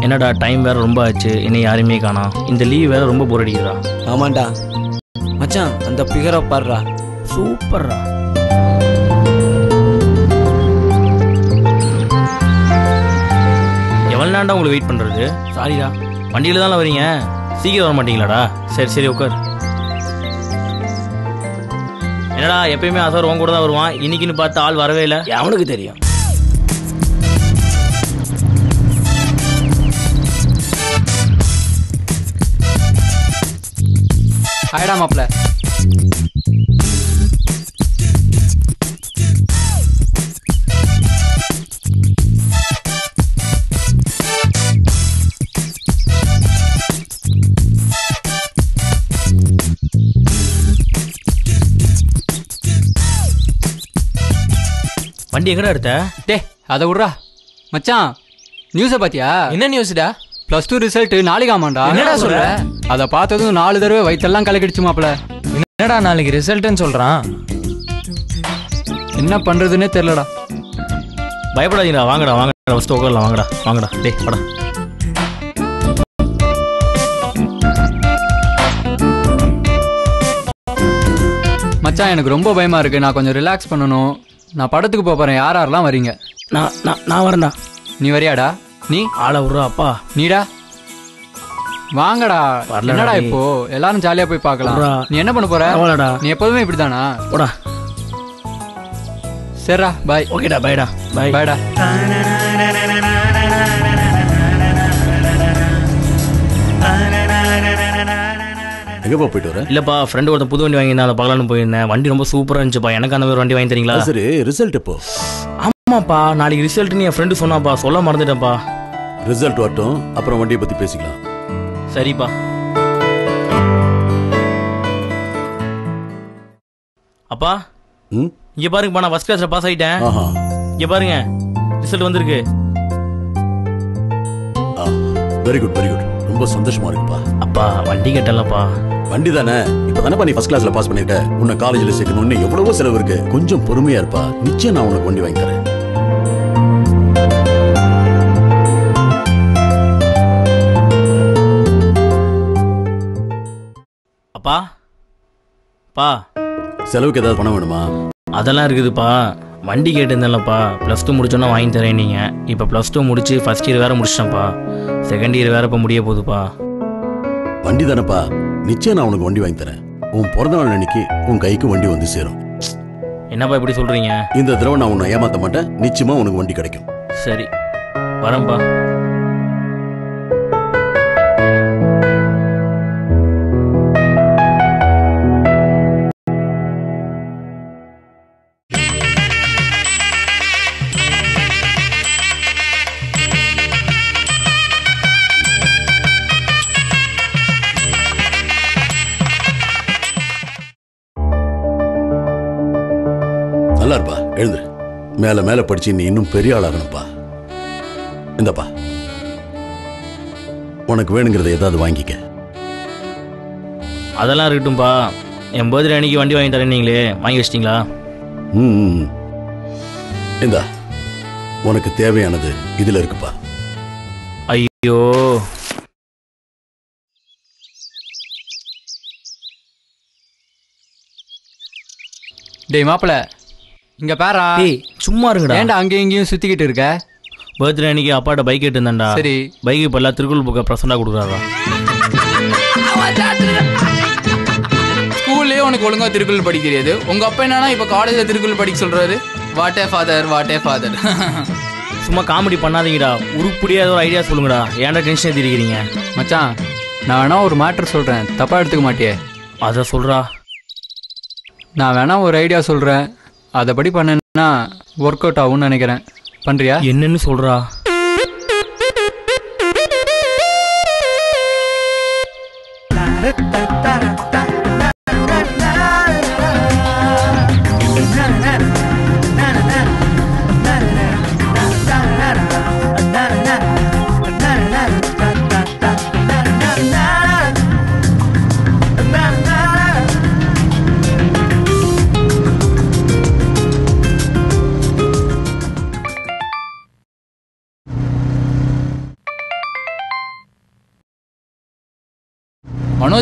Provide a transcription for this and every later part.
என்னடா டைம் வேற ரொம்ப ஆச்சு, இன்னும் யாருமே காணோம். இந்த லீவ் வேற ரொம்ப போர் அடிக்குதுடா. ஆமாண்டா மச்சான், அந்த பிகரை பாடுறா, சூப்பர்ரா. எவ்வளோ நேரம்டா உங்களுக்கு வெயிட் பண்ணுறது? சாரிடா, வண்டியில் தானே வரீங்க, சீக்கிரம் வர மாட்டீங்களாடா? சரி சரி உட்கார். என்னடா எப்பயுமே அசார் உன் கூட தான் வருவான், இன்னைக்குன்னு பார்த்து ஆள் வரவே இல்லை. அவனுக்கு தெரியும். ஆயிடா மாப்ள. வண்டி எங்கடா எடுத்த? டே அதை விட்றா மச்சான். நியூஸை பார்த்தியா? என்ன நியூஸ்டா? +2 ரிசல்ட் நாளைக்கு. ஆமாண்டா. என்னடா சொல்ற? அதை பார்த்ததும் 4 தடவை வயிற்றெல்லாம் கலக்கிடுச்சு மாப்பிள. என்னடா நாளைக்கு ரிசல்ட்னு சொல்றான்? என்ன பண்றதுன்னே தெரியலடா. பயப்படாதீங்கடா, வாங்கடா வாங்கடா, ஃபஸ்ட்டு உட்காரலாம், வாங்கடா வாங்கடா. டே வாடா. மச்சான் எனக்கு ரொம்ப பயமா இருக்கு, நான் கொஞ்சம் ரிலாக்ஸ் பண்ணணும். நான் படத்துக்கு போறேன். யார் யாரெல்லாம் வரீங்க? நான் வரேன்டா. நீ வரியாடா? நீ ஆளை விட்றா அப்பா. நீடா வாங்கடா. வரலடா என்னடா டேய். இப்போ எல்லாரும் ஜாலியா போய் பார்க்கலாம். விட்றா. நீ என்ன பண்ண போற? பரவாயில்லடா. நீ எப்போதுமே இப்படிதானா? போடா. சரிடா பாய். ஓகேடா, பாய்டா. பாய் பாய்டா. எங்கப்பா போயிட்டு வர? இல்லப்பா, ஃப்ரெண்டு ஒருத்தன் புது வண்டி வாங்கியிருந்தேன், அதை பார்க்கலான்னு போயிருந்தேன். வண்டி ரொம்ப சூப்பராக இருந்துச்சுப்பா. எனக்கு அந்த மாதிரி வண்டி வாங்கி தரீங்களா? சரி, ரிசல்ட் எப்போ? ஆமாப்பா, நாளைக்கு ரிசல்ட்னு என் ஃப்ரெண்டு சொன்னாப்பா, சொல்ல மறந்துட்டேன்ப்பா. ரிசல்ட் வரட்டும், அப்புறம் வண்டியை பத்தி பேசிக்கலாம். சரிப்பா. அப்பா இங்க பாருங்கப்பா, நான் ஃபர்ஸ்ட் கிளாஸ்ல பாஸ் ஆயிட்டேன். இங்க பாருங்க, ரிசல்ட் வந்திருக்கு. வெரி குட் வெரி குட், ரொம்ப சந்தோஷமா இருக்குப்பா. அப்பா வண்டி கேட்டலப்பா. வண்டி தானே, இப்பதானப்பா நீ ஃபர்ஸ்ட் கிளாஸ்ல பாஸ் பண்ணிருக்க. உன்னை காலேஜ்ல சேர்க்கணும்னு எவ்வளவோ செலவு இருக்கு. கொஞ்சம் பொறுமையா இருப்பா, நிச்சயம் நான் உனக்கு வண்டி வாங்கி தரேன். அப்பா பா, செலவுக்கு ஏதாவது பணம் வேணுமா? அதெல்லாம் இருக்குதுப்பா. வண்டி கேட்டிருந்தேன்லப்பா, +2 முடிச்சோன்னா வாங்கி தரேன். நீங்கள் இப்போ +2 முடிச்சு ஃபர்ஸ்ட் இயர் வேறு முடிச்சிட்டேன்ப்பா. செகண்ட் இயர் வேறு இப்போ முடிய போகுதுப்பா. வண்டி தானேப்பா, நிச்சயம் நான் உனக்கு வண்டி வாங்கி தரேன். உன் பிறந்த நாள் அன்னைக்கு உன் கைக்கு வண்டி வந்து சேரும். என்னப்பா இப்படி சொல்கிறீங்க? இந்த தடவை நான் உன்னை ஏமாற்ற மாட்டேன், நிச்சயமா உனக்கு வண்டி கிடைக்கும். சரி வரேன்ப்பா. நல்லா இருப்பா, எழுந்துரு. மேல மேல படிச்சு நீ இன்னும் பெரிய ஆளாகணும்ப்பா. இந்தப்பா, உனக்கு வேணுங்கிறத ஏதாவது வாங்கிக்க. அதெல்லாம் இருக்கட்டும்ப்பா. என் பர்த்டே அன்னைக்கு வண்டி வாங்கி தரேன், நீங்களே வாங்கி வச்சிட்டிங்களா? இந்தா, உனக்கு தேவையானது இதுல இருக்குப்பா. ஐயோ, டேய் மாப்பிள, இங்க பாரா. டேய் சும்மா இருங்கடா. ஏன்டா அங்கேயும் இங்கேயும் சுத்திக்கிட்டு இருக்க? பர்த்டே அன்னைக்கு அப்பாட்ட பைக் கேட்டுருந்தாண்டா. சரி, பைக்கு இப்போ எல்லாம் திருக்குறள் புக்கை ப்ரெசென்ட்டாக கொடுக்குறாரா. ஸ்கூல்லேயே உனக்கு ஒழுங்கா திருக்குறள் படிக்க தெரியாது. உங்க அப்பா என்னன்னா இப்ப காலேஜ்ல திருக்குறள் படிக்க சொல்றாரு. What A father, what A father. சும்மா காமெடி பண்ணாதீங்கடா, உருப்படியாக ஏதோ ஒரு ஐடியா சொல்லுங்கடா. ஏன்டா டென்ஷன் ஏற்றிருக்கிறீங்க? மச்சான் நான் வேணா ஒரு மேட்ரு சொல்றேன், தப்பா எடுத்துக்க மாட்டியே? அதை சொல்கிறா. நான் வேணா ஒரு ஐடியா சொல்றேன், அதைப்படி பண்ணேன்னா ஒர்க் அவுட் ஆகும்னு நினைக்கிறேன். பண்றியா? என்னன்னு சொல்கிறா?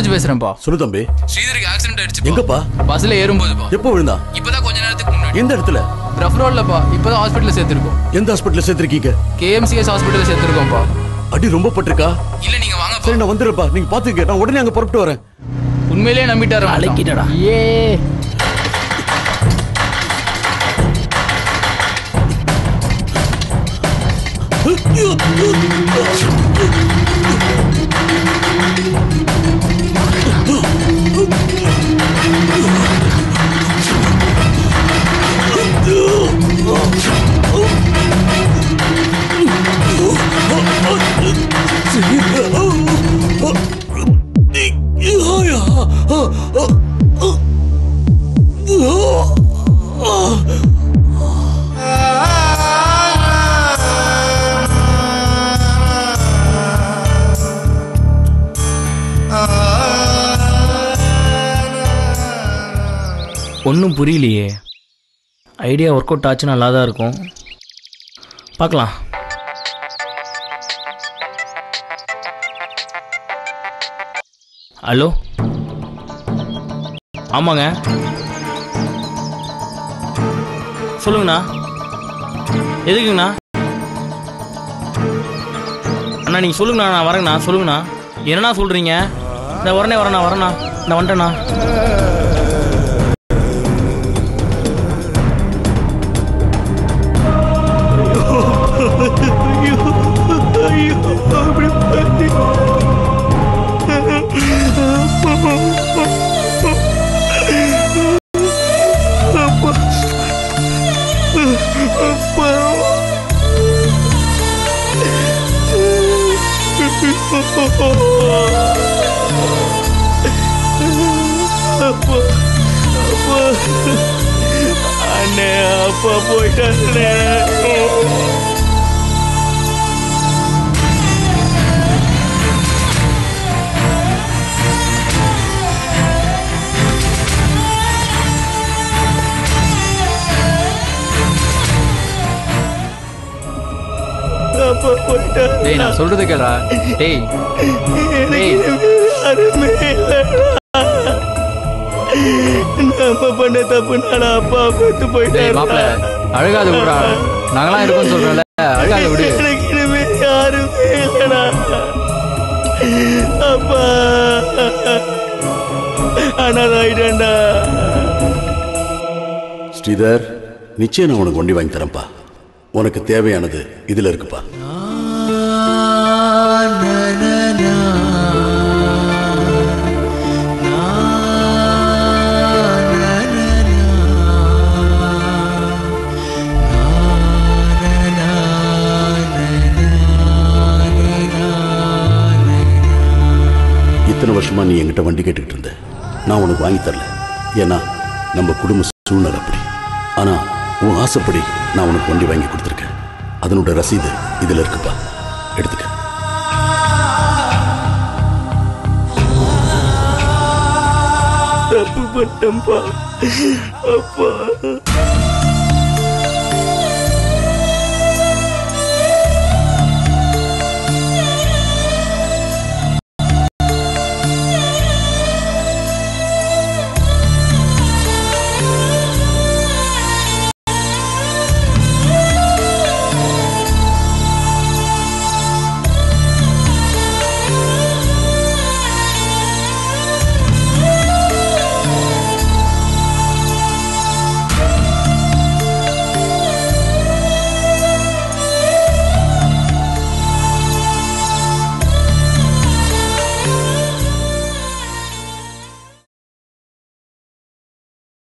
மனோஜ் பேசுறேன்ப்பா. சொல்லு தம்பி. ஸ்ரீதருக்கு ஆக்சிடென்ட் ஆயிடுச்சு. எங்கப்பா? பஸ்ல ஏறும்போதுப்பா. எப்போ விழுந்தா? இப்பதான் கொஞ்ச நேரத்துக்கு முன்னாடி. எந்த இடத்துல? ரஃப் ரோட்லப்பா. இப்பதான் ஹாஸ்பிட்டல் சேர்த்திருக்கோம். எந்த ஹாஸ்பிட்டல் சேர்த்திருக்கீங்க? கேஎம்சிஎஸ் ஹாஸ்பிட்டல் சேர்த்திருக்கோம்ப்பா. அடி ரொம்ப பட்டிருக்கா? இல்ல நீங்க வாங்க. சரி நான் வந்துடுறப்பா, நீங்க பாத்துக்க, நான் உடனே அங்க புறப்பட்டு வரேன். உண்மையிலேயே நம்பிட்டாரு. அழைக்கிட்டடா. ஒன்றும் புரியலையே. ஐடியா ஒர்க் அவுட் ஆச்சு, நல்லா தான் இருக்கும். பார்க்கலாம். ஹலோ, ஆமாங்க, சொல்லுங்கண்ணா. எதுக்குங்கண்ணா? அண்ணா நீங்கள் சொல்லுங்கண்ணா, நான் வரேங்கண்ணா. சொல்லுங்கண்ணா, என்னண்ணா சொல்கிறீங்க? இந்த உடனே வரேண்ணா. நான் வந்துட்டேண்ணா. அண்ணே, அப்பா போயிட்டாண்ணே. டேய் நான் சொல்றது கேளா. டேய் நம்ம பண்ண தப்புனால அப்பா பார்த்து போயிட்டாரு. மாப்பிள்ள அழுகாத விடுறா, நாங்களாம் இருக்கோம்னு சொல்றோம்ல, அழுகாத விடு. எனக்கு இனிமே யாருமே இல்லடா. அப்பா அனாதாயிட்டா. ஸ்ரீதர், நிச்சயம் நான் உனக்கு வண்டி வாங்கி தரேன்ப்பா. உனக்கு தேவையானது இதுல இருக்குப்பா. இத்தனை வருஷமா நீ என்கிட்ட வண்டி கேட்டுக்கிட்டு இருந்த, நான் உனக்கு வாங்கி தரல. ஏன்னா நம்ம குடும்ப சூழ்நிலை அப்படி. ஆனா உன் ஆசைப்படி நான் உனக்கு வண்டி வாங்கி கொடுத்துருக்கேன். அதனோட ரசீது இதுல இருக்குப்பா, எடுத்துக்க. தப்பு பண்ணப்பா அப்பா.